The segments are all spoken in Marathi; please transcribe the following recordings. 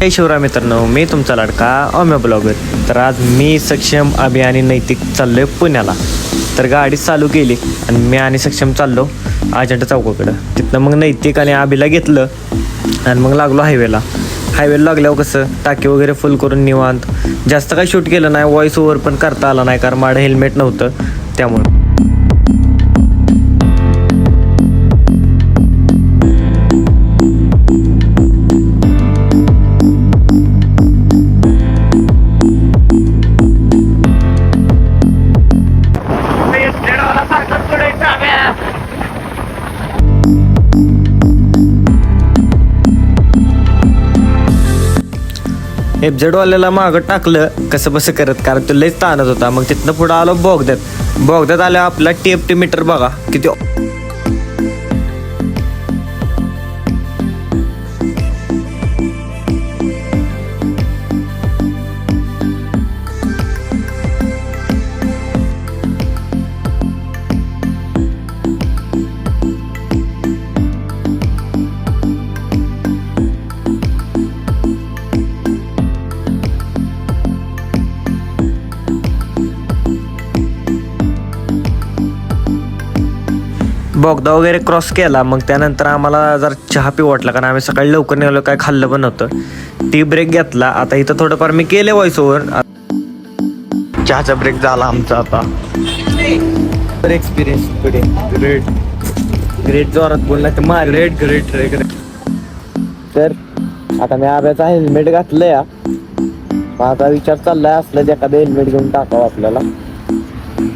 हे शिवराय मित्रांनो, मी तुमचा लाडका ओम्या ब्लॉगर. तर आज मी सक्षम, अभि आणि नैतिक चाललोय पुण्याला. तर गाडी चालू केली आणि मी आणि सक्षम चाललो अजिंठा चौकाकडं. तिथनं मग नैतिक आणि अभिला घेतलं आणि मग लागलो हायवेला लागल्यावर कसं टाकी वगैरे फुल करून निवांत. जास्त काही शूट केलं नाही, व्हॉइस ओव्हर पण करता आला नाही कारण माझं हेल्मेट नव्हतं त्यामुळं. एफजेडवाल्याला मागं टाकलं कसं बसं करत, कारण तो लयच ताणत होता. मग तिथनं पुढं आलो बोगद्यात आल्या आपला टी मीटर बघा किती. बोगदा वगैरे क्रॉस केला. मग त्यानंतर आम्हाला जरा चहा पिऊ वाटला कारण आम्ही सकाळी लवकर निघालो, काय खाल्लं पण नव्हतं. टी ब्रेक घेतला. आता इथं थोडंफार मी केले व्हॉइस ओव्हर. चहाचा ब्रेक झाला आमचा आता. एक्सपिरियन्स टुडे ग्रेट जोरात बोलला तर मार ग्रेट. तर आता मी आब्याचा हेल्मेट घातलं या. माझा विचार चाललाय असलं एखादं हेल्मेट घेऊन टाकावं आपल्याला.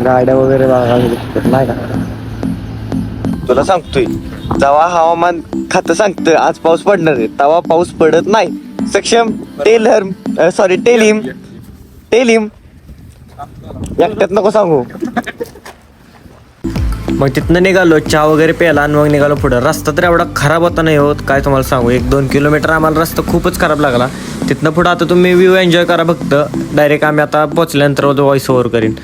गाड्या वगैरे नाही का. तुला सांगतोय जेव्हा हवामान खातं सांगतं आज पाऊस पडणार आहे तेव्हा पाऊस पडत नाही. सक्षम टेल हिम एकट्यात नको सांगू. मग तिथनं निघालो, चहा वगैरे प्यायला आणि मग निघालो पुढं. रस्ता तर एवढा खराब होता नाही होत काय तुम्हाला सांगू. 1-2 किलोमीटर आम्हाला रस्ता खूपच खराब लागला. तिथनं पुढं आता तुम्ही व्ह्यू एन्जॉय करा फक्त. डायरेक्ट आम्ही आता पोचल्यानंतर व्हॉइस ओव्हर करीन.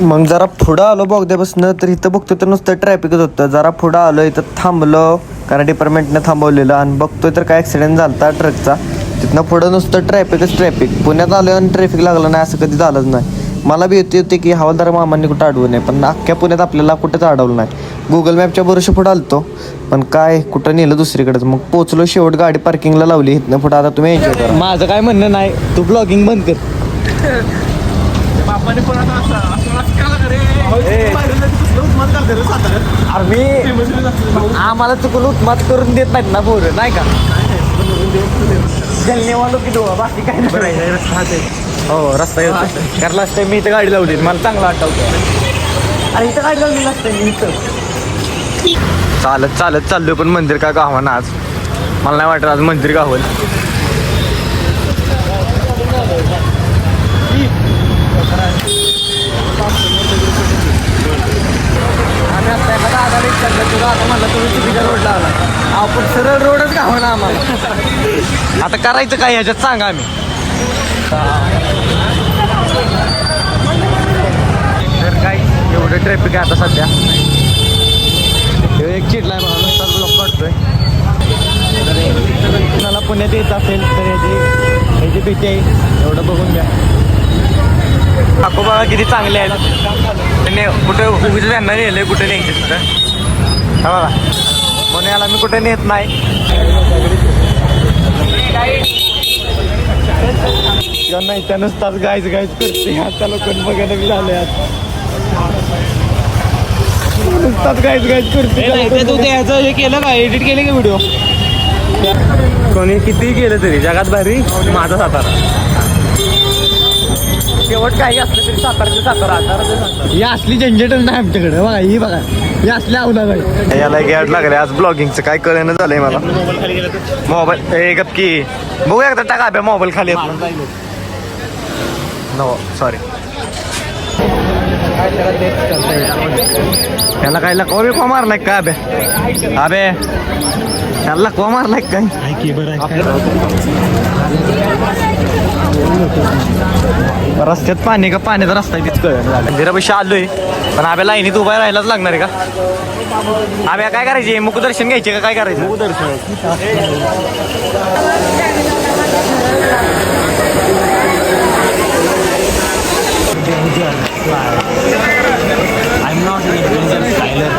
मग जरा पुढं आलो बोगद्यापासून तर इथं बघतो तर नुसतं ट्रॅफिकच होतं. जरा पुढं आलो, इथं थांबलो कारण डिपार्टमेंटनं थांबवलेलं आणि बघतोय तर काय ॲक्सिडेंट झाला ट्रकचा. तिथनं पुढं नुसतं ट्रॅफिक. पुण्यात आलो आणि ट्रॅफिक लागलं नाही असं कधी झालंच नाही. मला बी होते की हवालदार मामांनी कुठं अडवू नये, पण अख्ख्या पुण्यात आपल्याला कुठंच अडवलं नाही. गुगल मॅपच्या भरोशा पुढं आलतो पण काय कुठं नेलं दुसरीकडेच. मग पोचलो शेवट, गाडी पार्किंगला लावली. इथनं पुढं आता तुम्ही एन्जॉय करा. माझं काय म्हणणं नाही, तू ब्लॉगिंग बंद कर. आम्हाला चुकून उत्मात करून देत नाहीत ना पोरं, नाही का. धन्यवाद की दो बाकी काय नाही. हो रस्ता येतो कारण लास्ट टाइम मी इथं गाडी लावली, मला चांगलं आठवतं. अरे इथं गाडी लावली लास्ट टाइम इथं. चालत चाललोय पण मंदिर का गावानं आज. मला नाही वाटत आज मंदिर गावल. आपण सरळ रोडच घावना आम्हाला. आता करायचं काय ह्याच्यात सांगा आम्ही. एवढं ट्रॅफिक आहे आता सध्या. एक चिडलाय बघा नुसताच ब्लॉक काढतोय. कुणाला पुण्यात येत असेल तर याची भीती आहे, एवढं बघून घ्या. काकू बघा किती चांगले आहेत. त्यांनी कुठे उगीच त्यांना नेले, कुठे न्यायचे तिथं. हा बघा पुण्याला मी कुठे नेत नाही. नाही त्या नुसताच गायच करते. आता लोकांना बघायला मी झाले नुसताच गायच करते. तू त्याचं हे केलं का, एडिट केले का व्हिडिओ? कोणी किती केलं तरी जगात भारी माझा सातारा. शेवट काही असलं तरी साताराचे सातारा. ही असली झंझटच नाही आमच्याकडे. बघा ही बघा, ही असली अवलाद आहे. याला गॅड लागले आज ब्लॉगिंगचं. काय कळेना झालंय मला. मोबाईल हे गपकी बघू एकदा टाका अभ्या मोबाईल खाली. No sorry. याला काय लकवा बिकवा मारलाय का अभ्या? अबे याला लकवा मारलाय काय? रस्त्यात पाणी का पाण्याचा रस्ता आहे तीच कळलं झालं. मंदिरापाशी आलोय पण आब्या लाईनीत उभा राहायलाच लागणार आहे का? आब्या काय करायचे, मुखदर्शन घ्यायचे का काय करायचं? मुखदर्शन. I'm not an influencer styler.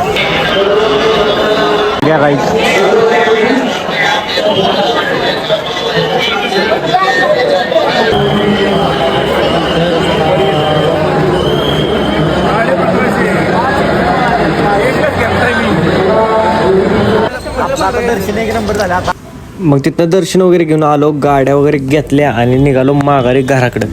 Yeah, right. दर्शन एक नंबर झाला आता. मग तिथनं दर्शन वगैरे घेऊन आलो, गाड्या वगैरे घेतल्या आणि निघालो माघारी घराकडे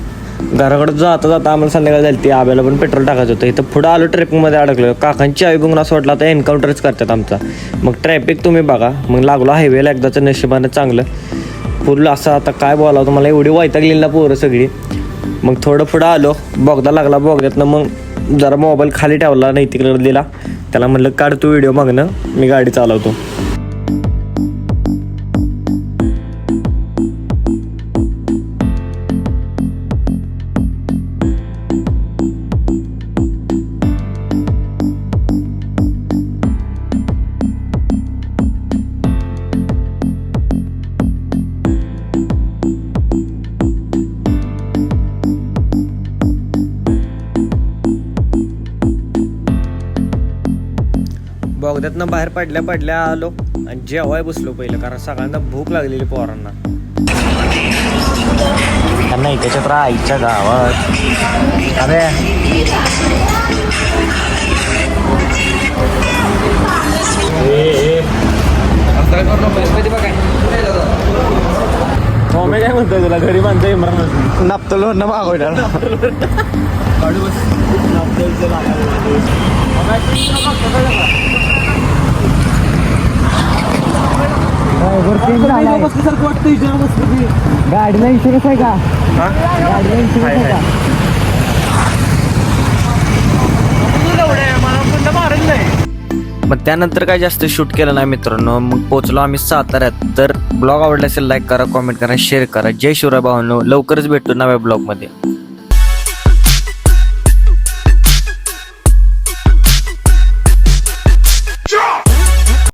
जाता जाता आम्हाला संध्याकाळ झाली. ती आब्याला पण पेट्रोल टाकायचं होतं. इथं पुढं आलो, ट्रॅफिकमध्ये अडकलो. काकांची आई बघून असं वाटलं आता एन्काउंटरच करतात आमचा. मग ट्रॅफिक तुम्ही बघा. मग लागलो हायवेला एकदाचं, नशिबानं चांगलं फुल असं. आता काय बोलावं तुम्हाला, एवढी वैतागलेली ना पोरं सगळी. मग थोडं पुढं आलो, बोगदा लागला. बोगद्यातनं मग जरा मोबाईल खाली ठेवला, नाही तिकडे दिला. त्याला म्हणलं काढ तू व्हिडिओ, मागणं मी गाडी चालवतो. बोगद्यातनं बाहेर पडल्या आलो आणि जेवाय बसलो पहिलं, कारण सगळ्यांना भूक लागलेली पोरांना. त्यांना त्याच्यात आईच्या गावात. अरे मम्मी काय म्हणतोय तुला, घरी बांधतोय इम्रान नापतोल न मागवणार. गाडीला इन्शुरन्स आहे का? गाडीला इन्शुरन्स आहे का? मग त्यानंतर काय जास्त शूट केलं नाही मित्रांनो. मग पोचलो आम्ही साताऱ्यात. तर ब्लॉग आवडला असेल लाईक करा, कॉमेंट करा, शेअर करा. जय शिवराय भावांनो. लवकरच भेटतो नव्या ब्लॉगमध्ये.